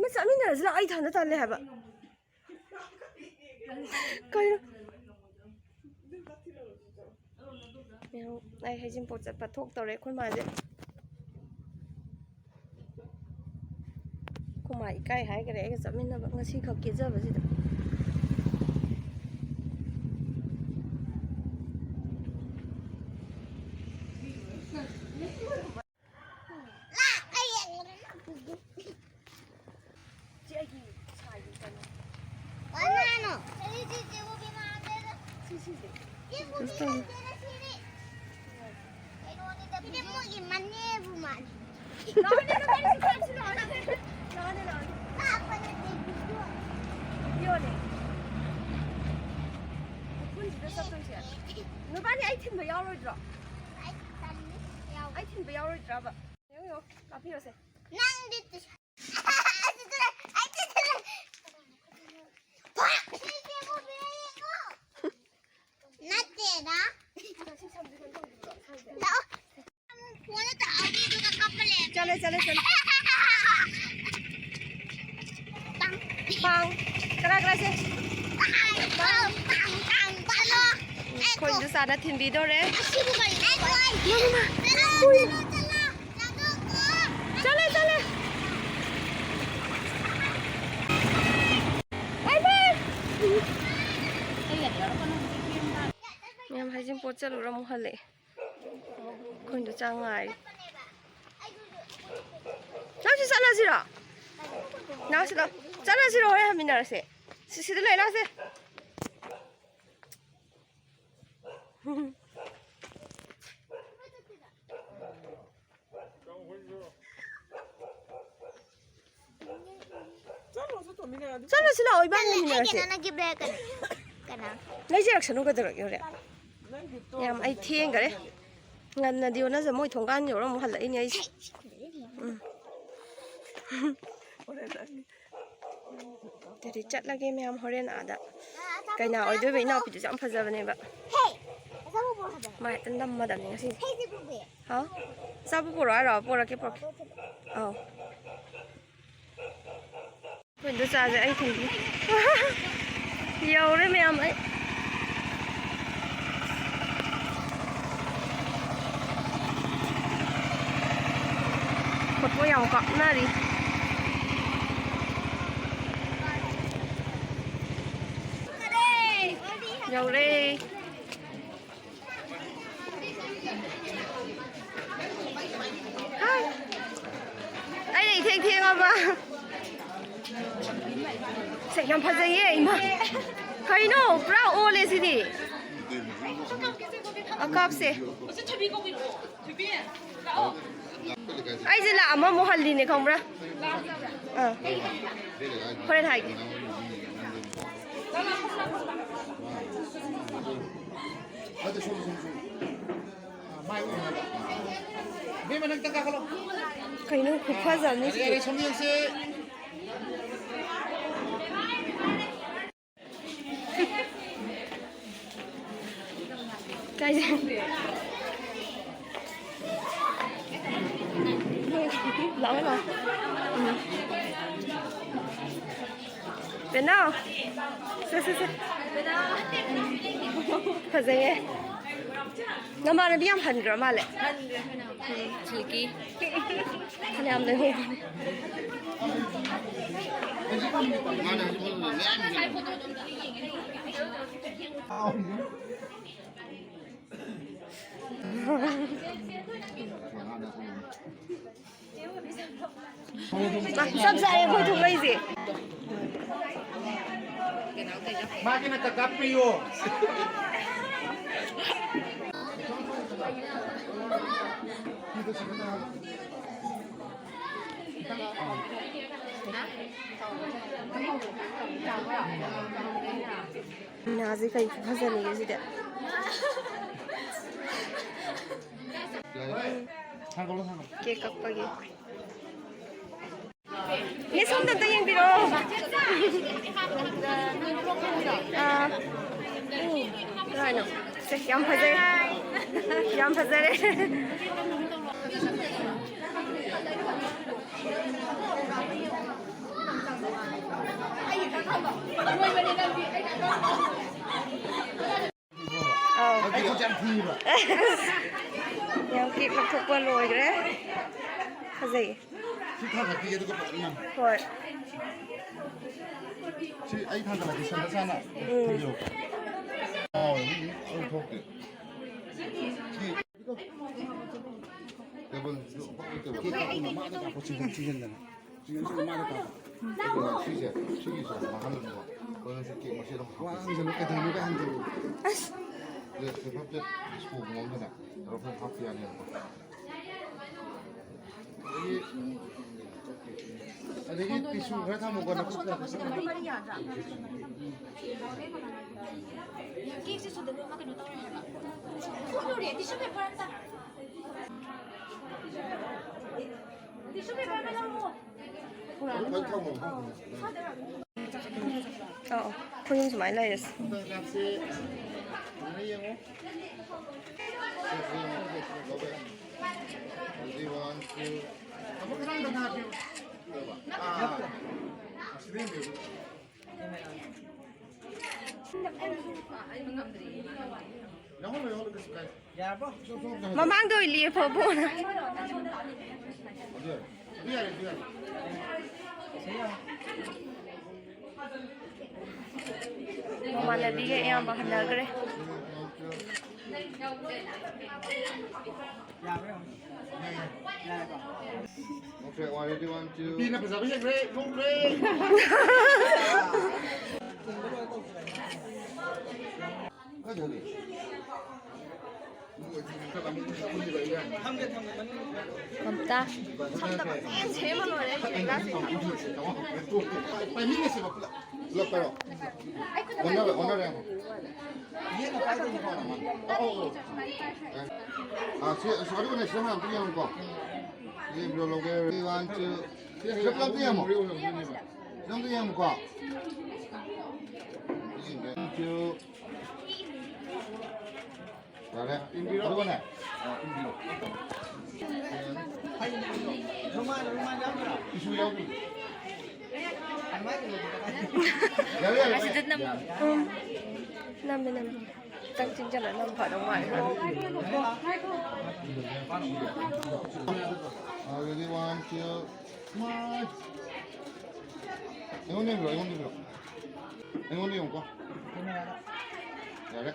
ꯃ ꯆꯠꯃꯤꯟꯅꯔꯁꯤꯅ ꯑꯩ ꯊꯟꯗ ꯇꯜꯂꯦ ꯍꯥꯏꯕ ꯀꯩꯅꯣ ꯑꯩ ꯍꯩꯖꯤꯡꯄꯣꯠ ꯆꯠꯄ ꯊꯣꯛꯇꯧꯔꯦ ꯑꯩꯈꯣꯏ ꯃꯥꯁꯦ ꯑꯩꯈꯣꯏ ꯃꯥ ꯏꯀꯥꯏ ꯍꯥꯏꯈꯔꯦ ꯑꯩꯒ ꯆꯠꯃꯤꯟꯅꯕ ꯉꯁꯤ ꯈꯛ ꯀꯦꯖꯕꯁꯤꯗ Nobody I think we already drop. I think we already drop. Yo, copy yourself. Chale, chale, chale. Bang. Kara kara se. Khoi du sa da thin bi do re. Chale, chale. Ai ba. Mem hajingpot chalu ra mu hale. Khoi du cha ngai. Nào chị sẵn là gì đó? Nào chị đó? Sẵn là gì rồi hả mình nào sẽ? Chị lấy nào sẽ? Sẵn là chị đó, bao nhiêu mình nào sẽ? Lấy gì được sẵn cái được rồi. Em ai thiên cái đấy. Ngân là điều nó giờ mỗi thùng ăn nhiều lắm, hẳn là in ấy. Thì chất là cái mèo horen ada. Cái nào ở đôi bên nào thì chẳng phải giờ này vậy. Mai tên đâm mà đâm những gì? Hả? Sao bố rồi cái bố. Mình đưa ra rồi anh thằng gì? Nhiều đấy mèo ấy. Một cái dòng cọp ra đi. Dầu đi. Đây này thiên thiên không ạ? Sẽ làm phát gì vậy mà? Cái nó brown ô lên gì đi? À cọp xe. Ai giờ làm mà mua hành này không ra? Thôi đây thầy. Cái nó खूप फार नाही काय lắm rồi. Bên nào? Sẽ. Bên nào? Thật gì vậy? Nó mà nó biết hình rồi mà lại. Chỉ kì. Anh em được không? Sắp ra em khôi thùng đây gì? Máquina de capio. Nazi kayak bahasa nih sih deh. Cake apa gitu? Ini sonda tuh yang biru. Rano, yang pasir, yang pasir. Cái con chăn thi mà. Em kịp lập thuộc quân rồi đấy. Cái gì? Chứ thằng cái kia tôi có bệnh mà. Rồi. Chứ ấy thằng cái sân san ạ. Nhiều. Thôi thôi. 여러분, 이거 마다 갖고 지금 지진다네. 지금 마다 갖고. 이거 취재 막 하는 거. 그거는 새끼 뭐 싫어. 와, 이제 몇개 더 누가 한 줄. 그 밥때 소금 먹는다. 여러분 밥이 아니야. 여기 티슈 그래서 먹거나 그렇게. 손님 좀 많이 나이랬어. Mamang tôi liệt phở bún. Mama nabi cái em bảo hana cái. Okay, what do you want to? Pina pa sabi niya, Greg, go Greg. Ano yun? 없다. 제일 많아. Soalnya siapa yang punya kok? Ini belum lagi want to. Siapa punya mo? Siapa punya mo kok? Ini Vale, ¿algo más? Năm tăng chính chân là năm khỏi đồng ngoại hơn. 여기 one two smile. 행운이 형 거. 잘해.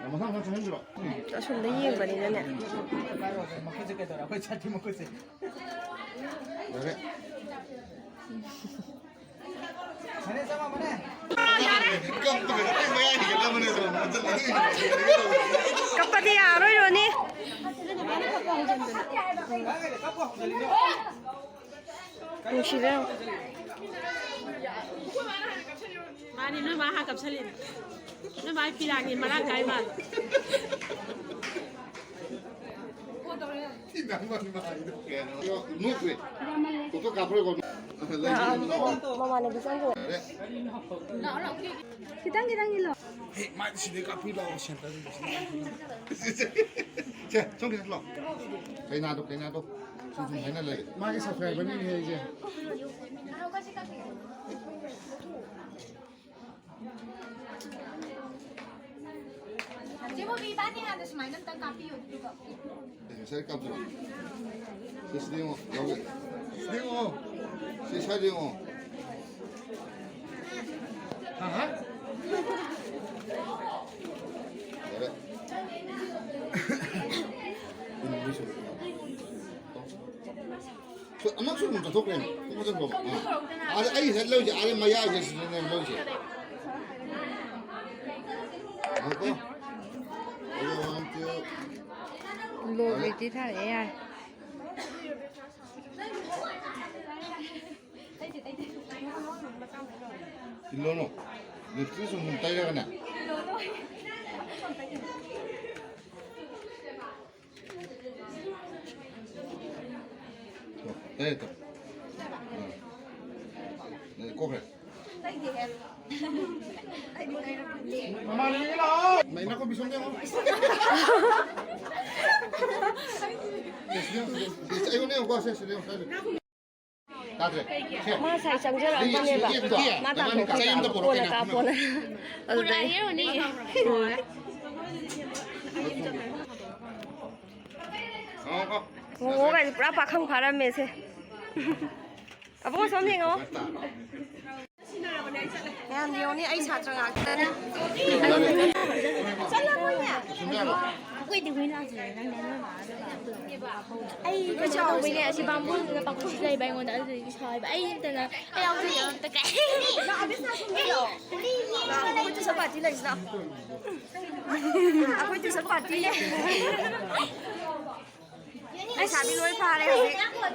영상 삼촌 힘들어. 나 손도 이행거리네. 잘해. Kapatid araw yun eh. Musilang. Ani nó mà hai cặp xe liền, nó mà phi đàn nhìn mà đang cái mà. 이거 누구야? 또 가버리고. Mama na bisan ko. Kitang ilo. Hey, mai si de kapila o senta. 자, 정리 됐어. 개나도. 좀 해낼래. 마게 subscribe 니 해 이제. 제목이 많이 하는 시 많이 딴 카피요. 셀 값으로. 스딩어 여기. 스딩어. 시샤딩어. 하하. 그래. Anak suruh minta toko ni, tu macam apa? Ada air set lalu je, ada maya je sebenarnya lalu je. Apa? Ada orang tu. Lùi vị trí thả để ai? Ilono, ni tu semua tay dah kena. Đây tập. Đây cô về. Mama đi nào. Mày nó có bị xuống không? 이거네요, 과세 쓰네요. 다들. 마 사이 장저라고네봐. 마 담고 가고 보나 가 보나. 어디? 뭐가 이제 뿌라박한 바람에서. 아버가 선생어. 야, 니 오늘 아이 사정 안 되네. quay thì quên là gì năng năng mà ai cái cho quên này chỉ bằng bốn cái bằng chỉ đây bay ngồi đợi gì chơi vậy tên là ai đâu thì tất cả 나 biết sao không hiểu. 나 아버지 저 바지 lấy sao? 아버지 저 바지. Ai xả đi nuôi pha đây hả?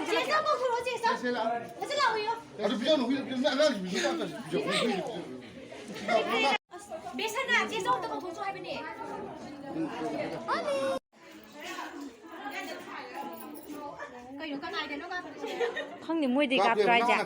제사 먹으러 제사 하시라고요 아주 비자는 안 비자. 배사나 제사 온다고 도서 하면이 아니 cái những cái này thì nó có không những mùi thì gặp rồi chả.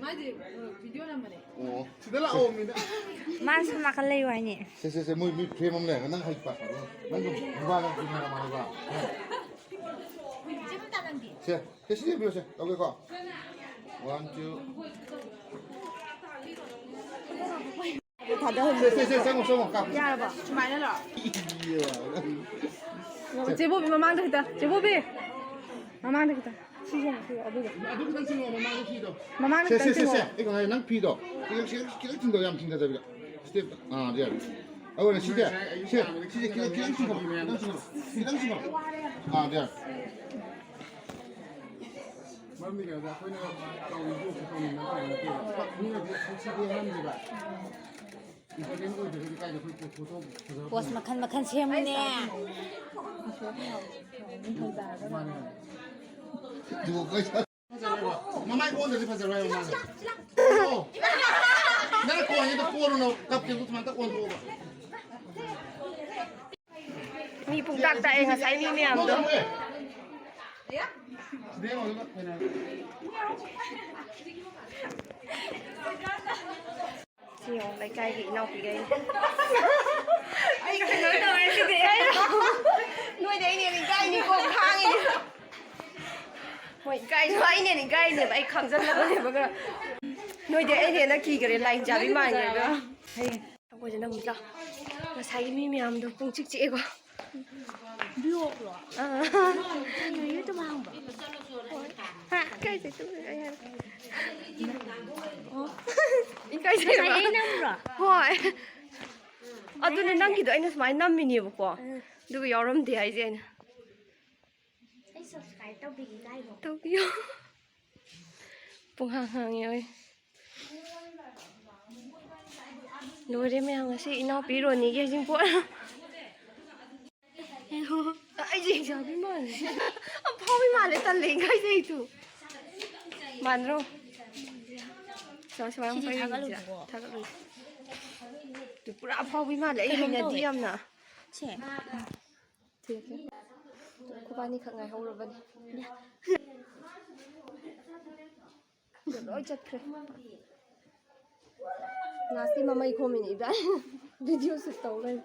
맞지? 비디오 한 번에. 지들라 옵니다. Mang sao mà cái lây hoài nhỉ? 세세세 뭐 피해만 내. 난 하지 마. 난좀 무관한 분야가 많아. 지금 따는 뒤 자, 대신에 비오세요. 여기 가. 원주. 다들 세세세 쌍 까. 야 봐. 많이 알아. 제법이 망다 했다. 제법이. 망다 했다. 시즌 그 어디가? 아들 당신 뭐 마마도 피도. 망다 세세세 이거 난 피도. 이거 기름 거 얌친다 저기가. 스텝. 아, 네. 아버님 시대. 시대 기름 거. 아, 네. bos makan makan siam nè 누구 거기서 마마이 고온데 파서라요 마마. 내가 고온에도 고로노 갑자기 무슨 딱 고온 보고. Mi phùng tạc tại ngà say mi mèm đó. 내가 어디가 되나? Chiều lấy cay vị nọc thì gây. Anh phải nói đâu em cái ấy đâu. Nuôi đấy nè mình cay như con khang ấy. Mình cay cho anh nè mình cay nè anh khăng dân lắm nè bác. Nuôi đấy anh nè nó kỳ cái lạnh chả biết mày này nữa. Hay. Không có gì đâu sao. Nó say mi mèm đâu cũng chích chị quá. được rồi người tôi mang bảo Ha, cay gì tôi anh. Cay gì thấy mà? năm rồi Hỏi. 아, 너네 남기도 아니서 많이 남미니 보고. 누구 여름 돼야 이제. cái sợi cái tao bị gai rồi 또 귀여. 뽕항항이 ơi. 노래면 ngasi nó bị Ronigi Heijingpot. Ai gì giờ bị mà. Ông phao bị mà lại tần lên cái gì tụ. Màn rồi. Sao sao ông phải gì à? Thằng cái tụ bữa phao bị mà lại hình nhà tiêm nè. trẻ Thiệt chứ. Cô ba đi khắc ngày hậu rồi vậy. Được rồi chất kìa. Nasi mama ikho mình ý đấy. Video sụt tàu lên.